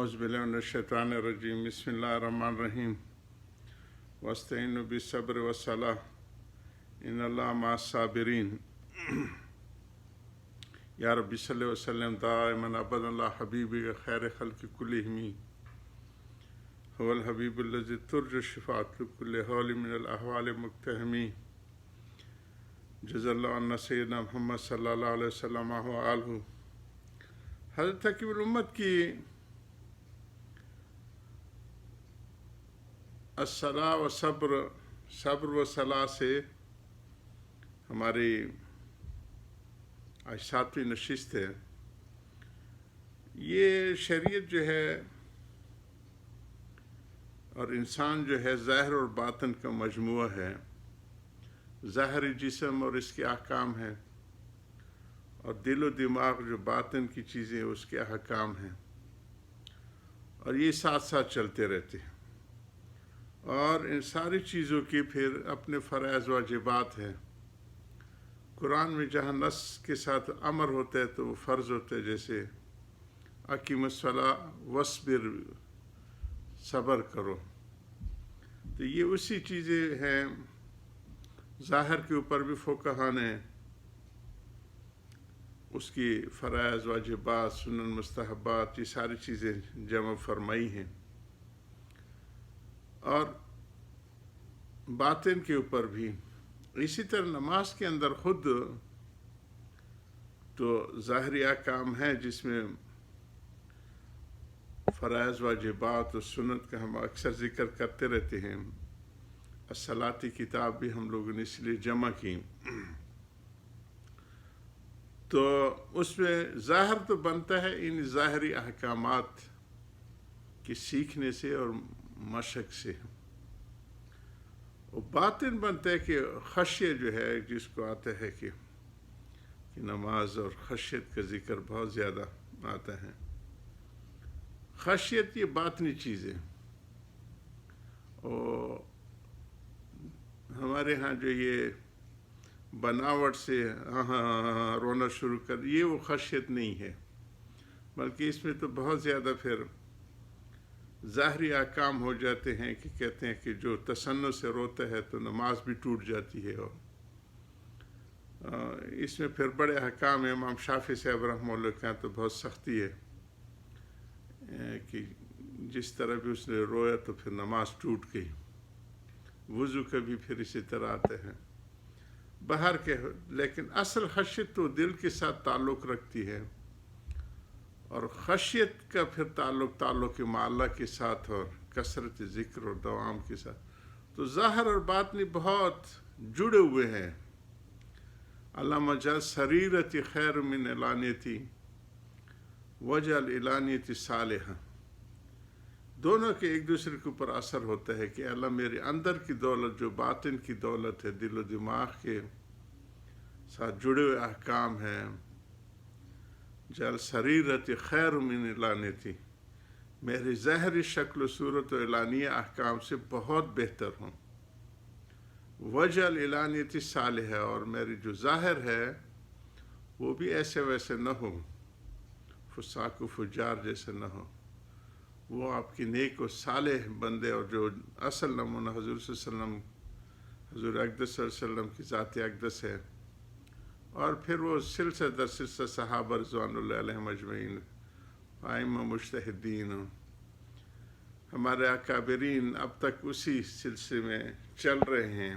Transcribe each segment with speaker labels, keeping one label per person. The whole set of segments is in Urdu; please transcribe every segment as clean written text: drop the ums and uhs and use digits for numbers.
Speaker 1: اعوذ باللہ من الشیطان الرجیم بسم اللہ الرحمن الرحیم واستعینوا بالصبر والصلاۃ ان اللہ مع الصابرین یا رب صلی وسلم دائما ابدا اللہ حبیبی خیر خلق کلہم هو الحبیب الذی ترجو شفاعۃ لکل حال من الاحوال مقتحم جزا اللہ عنا سیدنا محمد صلی اللہ علیہ وسلم وآلہ۔ حضرت تقی الامت کی الصلاۃ و صبر و صلاح سے ہماری آج 7ویں نشست ہے۔ یہ شریعت جو ہے اور انسان جو ہے ظاہر اور باطن کا مجموعہ ہے۔ ظاہری جسم اور اس کے احکام ہیں، اور دل و دماغ جو باطن کی چیزیں اس کے احکام ہیں، اور یہ ساتھ ساتھ چلتے رہتے ہیں۔ اور ان ساری چیزوں کی پھر اپنے فرائض واجبات ہیں۔ قرآن میں جہاں نص کے ساتھ امر ہوتا ہے تو وہ فرض ہوتا ہے، جیسے اقیم الصلاۃ واصبر، صبر کرو، تو یہ اسی چیزیں ہیں۔ ظاہر کے اوپر بھی فقہا نے اس کی فرائض واجبات سنن مستحبات یہ ساری چیزیں جمع فرمائی ہیں، اور باطن کے اوپر بھی اسی طرح نماز کے اندر خود تو ظاہری احکام ہیں جس میں فرائض واجبات اور سنت کا ہم اکثر ذکر کرتے رہتے ہیں۔ الصلاۃ کتاب بھی ہم لوگوں نے اس لیے جمع کی، تو اس میں ظاہر تو بنتا ہے ان ظاہری احکامات کی سیکھنے سے اور مشق سے، اور باطن بنتا ہے کہ خشیت جو ہے جس کو آتا ہے کہ نماز اور خشیت کا ذکر بہت زیادہ آتا ہے۔ خشیت یہ باطنی چیز ہے، اور ہمارے ہاں جو یہ بناوٹ سے رونا شروع کر، یہ وہ خشیت نہیں ہے، بلکہ اس میں تو بہت زیادہ پھر ظاہری احکام ہو جاتے ہیں کہ کہتے ہیں کہ جو تسنن سے روتا ہے تو نماز بھی ٹوٹ جاتی ہے، اور اس میں پھر بڑے احکام ہیں۔ امام شافعی صاحب رحمہ اللہ کے یہاں تو بہت سختی ہے کہ جس طرح بھی اس نے رویا تو پھر نماز ٹوٹ گئی۔ وضو کا بھی پھر اسی طرح آتے ہیں باہر کے، لیکن اصل خشیت تو دل کے ساتھ تعلق رکھتی ہے، اور خشیت کا پھر تعلق مع اللہ کے ساتھ اور کثرت ذکر اور دوام کے ساتھ، تو ظاہر اور باطنی بہت جڑے ہوئے ہیں۔ علامہ جل سریرتی خیر من علانیتی وجل علانیتی صالحہ، دونوں کے ایک دوسرے کے اوپر اثر ہوتا ہے کہ اللہ میرے اندر کی دولت جو باطن کی دولت ہے، دل و دماغ کے ساتھ جڑے ہوئے احکام ہیں، جل سریرت خیر من علانیتی، میری ظاہری شکل و صورت و اعلانیہ احکام سے بہت بہتر ہوں۔ وجل علانیتی صالحہ، اور میری جو ظاہر ہے وہ بھی ایسے ویسے نہ ہو، فساق و فجار جیسے نہ ہو، وہ آپ کی نیک و صالح بندے، اور جو اصل نمونہ حضور صلی اللہ علیہ وسلم، حضور اقدس صلی اللہ علیہ وسلم کی ذات اقدس ہے، اور پھر وہ سلسلہ در سلسلہ صحابہ رضوان اللہ علیہم اجمعین، ائمہ مجتہدین، ہمارے اکابرین اب تک اسی سلسلے میں چل رہے ہیں۔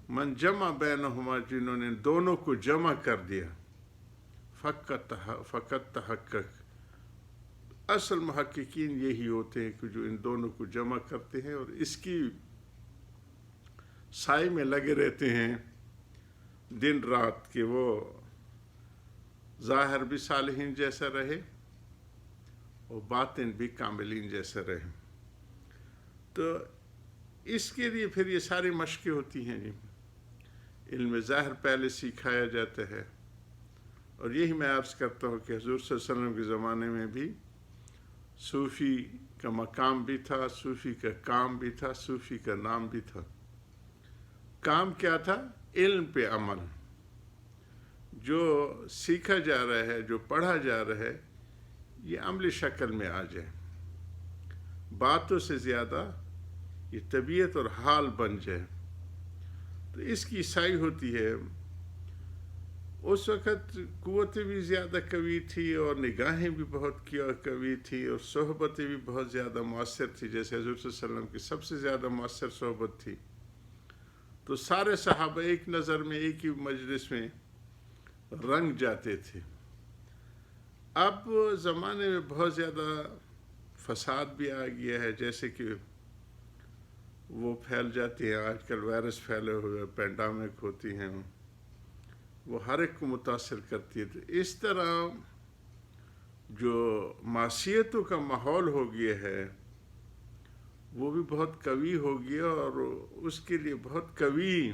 Speaker 1: من جمع بینہما، جنہوں نے دونوں کو جمع کر دیا، فقط تحقق، اصل محققین یہی ہوتے ہیں کہ جو ان دونوں کو جمع کرتے ہیں اور اس کی سائے میں لگے رہتے ہیں دن رات، کہ وہ ظاہر بھی صالحین جیسا رہے اور باطن بھی کاملین جیسا رہے۔ تو اس کے لیے پھر یہ ساری مشقیں ہوتی ہیں جی۔ علم ظاہر پہلے سکھایا جاتا ہے، اور یہی میں عرض کرتا ہوں کہ حضور صلی اللہ علیہ وسلم کے زمانے میں بھی صوفی کا مقام بھی تھا، صوفی کا کام بھی تھا، صوفی کا نام بھی تھا۔ کام کیا تھا؟ علم پہ عمل، جو سیکھا جا رہا ہے، جو پڑھا جا رہا ہے، یہ عملی شکل میں آ جائے۔ باتوں سے زیادہ یہ طبیعت اور حال بن جائے. تو اس کی عیسائی ہوتی ہے. اس وقت قوتیں بھی زیادہ قوی تھی اور نگاہیں بھی بہت قوی تھی اور صحبتیں بھی بہت زیادہ مؤثر تھی، جیسے حضور صلی اللہ علیہ وسلم کی سب سے زیادہ مؤثر صحبت تھی. تو سارے صحابہ ایک نظر میں ایک ہی مجلس میں رنگ جاتے تھے. اب زمانے میں بہت زیادہ فساد بھی آ گیا ہے، جیسے کہ وہ پھیل جاتی ہیں آج کل، وائرس پھیلے ہوئے، پینڈامک ہوتی ہیں، وہ ہر ایک کو متاثر کرتی ہے. تو اس طرح جو معصیتوں کا ماحول ہو گیا ہے وہ بھی بہت قوی ہو گیا، اور اس کے لیے بہت قوی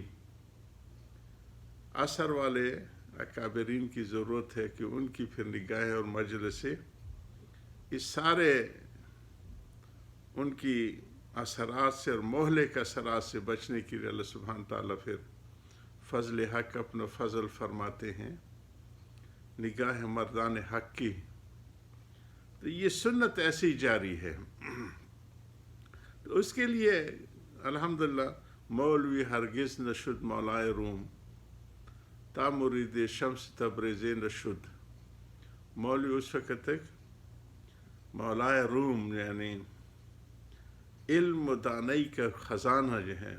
Speaker 1: اثر والے اکابرین کی ضرورت ہے کہ ان کی پھر نگاہیں اور مجلس سے اس سارے ان کی اثرات سے اور مہلک اثرات سے بچنے کے لیے اللہ سبحانہ تعالیٰ پھر فضل حق اپنا فضل فرماتے ہیں نگاہ مردان حق کی. تو یہ سنت ایسی جاری ہے. تو اس کے لیے الحمدللہ مولوی ہرگز نشد مولائے روم تا مرید شمس تبریز نشد. مولوی اس وقت تک مولائے روم یعنی علم و دانائی کا خزانہ جو ہے،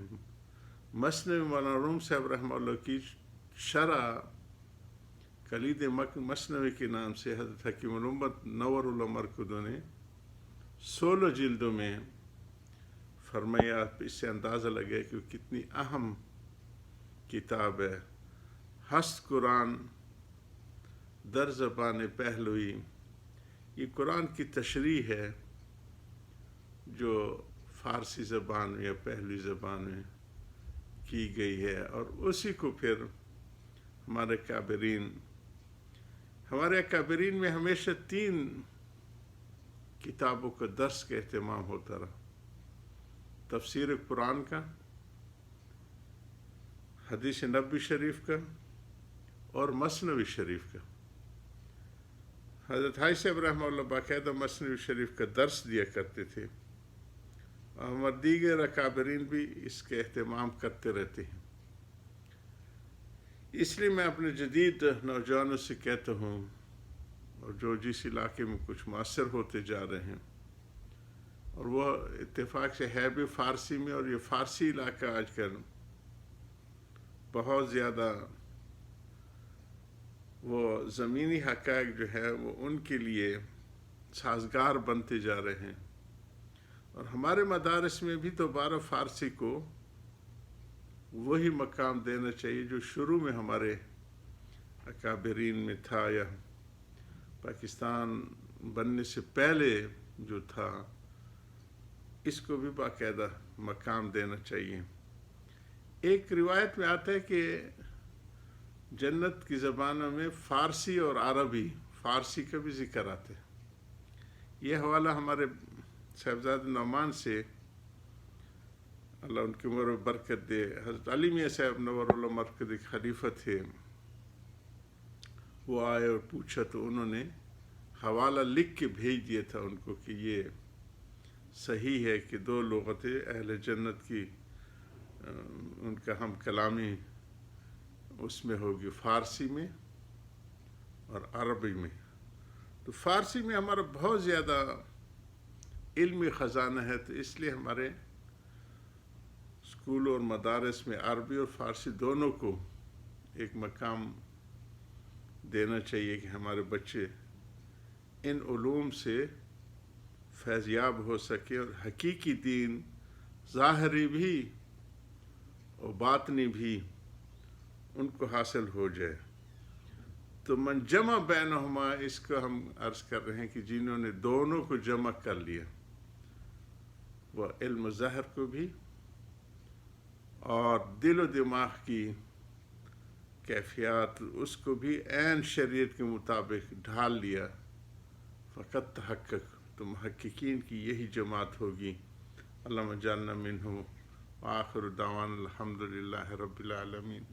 Speaker 1: مثنوی مولانا روم صاحب رحمہ اللہ کی شرح کلید مثنوی کے نام سے حضرت حکیم الامت نور اللہ مرکدو نے 16 جلدوں میں فرمایا. اس سے اندازہ لگے کہ کتنی اہم کتاب ہے. ہست قرآن در زبان پہلوی، یہ قرآن کی تشریح ہے جو فارسی زبان میں یا پہلوی زبان میں کی گئی ہے، اور اسی کو پھر ہمارے اکابرین میں ہمیشہ 3 کتابوں کا درس کا اہتمام ہوتا رہا: تفسیر قرآن کا، حدیث نبوی شریف کا، اور مثنوی شریف کا. حضرت حاجی صاحب رحمہ اللہ باقاعدہ مثنوی شریف کا درس دیا کرتے تھے، اور ہمارے دیگر اکابرین بھی اس کے اہتمام کرتے رہتے ہیں. اس لیے میں اپنے جدید نوجوانوں سے کہتا ہوں، اور جو جس علاقے میں کچھ مؤثر ہوتے جا رہے ہیں، اور وہ اتفاق سے ہے بھی فارسی میں، اور یہ فارسی علاقہ آج کل بہت زیادہ وہ زمینی حقائق جو ہے وہ ان کے لیے سازگار بنتے جا رہے ہیں. اور ہمارے مدارس میں بھی دوبارہ فارسی کو وہی مقام دینا چاہیے جو شروع میں ہمارے اکابرین میں تھا، یا پاکستان بننے سے پہلے جو تھا، اس کو بھی باقاعدہ مقام دینا چاہیے. ایک روایت میں آتا ہے کہ جنت کی زبانوں میں فارسی اور عربی، فارسی کا بھی ذکر آتا ہے. یہ حوالہ ہمارے صاحبزادہ نعمان سے، اللہ ان کی عمر و برکت دے، حضرت علی میاں صاحب نور اللہ مرکز ایک خلیفہ تھے، وہ آئے اور پوچھا تو انہوں نے حوالہ لکھ کے بھیج دیا تھا ان کو کہ یہ صحیح ہے کہ 2 لغتیں اہل جنت کی ان کا ہم کلامی اس میں ہوگی، فارسی میں اور عربی میں. تو فارسی میں ہمارا بہت زیادہ علمی خزانہ ہے، تو اس لیے ہمارے اسکول اور مدارس میں عربی اور فارسی دونوں کو ایک مقام دینا چاہیے کہ ہمارے بچے ان علوم سے فیضیاب ہو سکے، اور حقیقی دین ظاہری بھی اور باطنی بھی ان کو حاصل ہو جائے. تو من جمع بینہما، اس کو ہم عرض کر رہے ہیں کہ جنہوں نے دونوں کو جمع کر لیا، وہ علم ظاہر کو بھی اور دل و دماغ کی کیفیات اس کو بھی عین شریعت کے مطابق ڈھال لیا، فقط تحقق. تو محققین کی یہی جماعت ہوگی. اللہم اجعلنا منہم، وآخر دعوانا الحمدللہ رب العالمین.